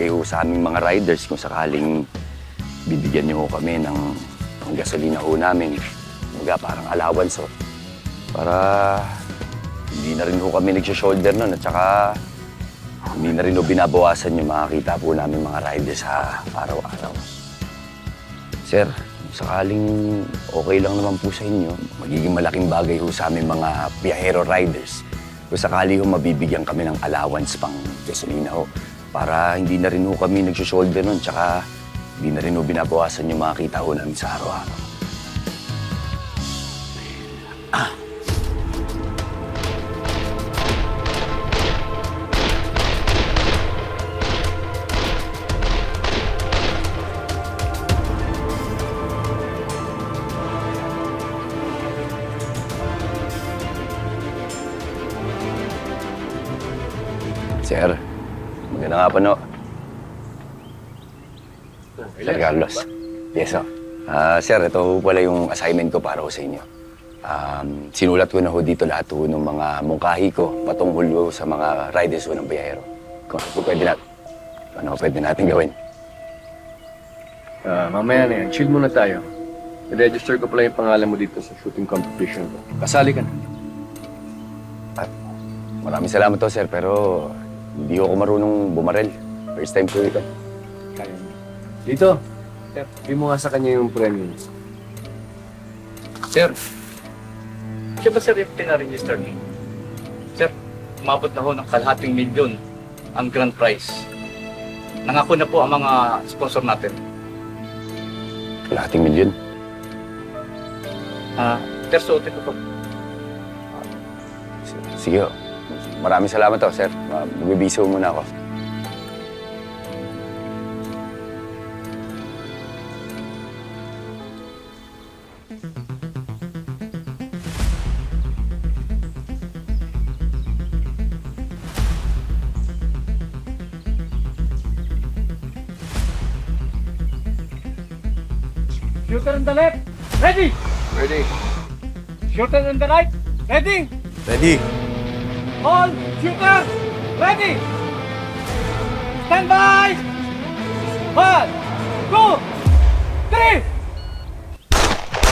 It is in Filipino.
bagay ho sa aming mga riders kung sakaling bibigyan niyo ho kami ng gasolina ho namin. Mga parang allowance ho. Para hindi na rin ho kami nagsho-shoulder nun at saka hindi na rin ho binabawasan yung makakita po namin mga riders sa araw-araw. Sir, kung sakaling okay lang naman po sa inyo, magiging malaking bagay ho sa aming mga biyahero riders. Kung sakali ho mabibigyan kami ng allowance pang gasolina ho, para hindi na rin ho kami nagsho-shoulder nun, tsaka hindi na rin ho binabawasan yung mga kita ho namin sa araw-araw. Sir, maganda nga po, no? Sir Carlos. Yes, sir. Sir, ito pala yung assignment ko para ho sa inyo. Sinulat ko na ho dito lahat ho ng mga mungkahi ko patungkol ho sa mga riders ho ng biyahero. Kung ano pwede natin gawin. Mamaya na yan. Chill muna tayo. I-register ko pala yung pangalan mo dito sa shooting competition. Kasali ka na. Maraming salamat to, sir, pero hindi ako marunong bumarel. First time ko ito. Kaya mo. Dito. Sir, bigyan mo nga sa kanya yung premium. Sir, siya ba sir yung pinaregister niyo? Sir, umabot na ho ng kalahating milyon ang grand prize. Nangako na po ang mga sponsor natin. Kalahating milyon. Sir, suotin ko po. Sige ho. Maraming salamat to, sir. Magbibiso muna ako. Shooter on the left, ready! Ready? Shooter on the right, ready! Ready? All shooters, ready! Stand by! 1, 2, 3!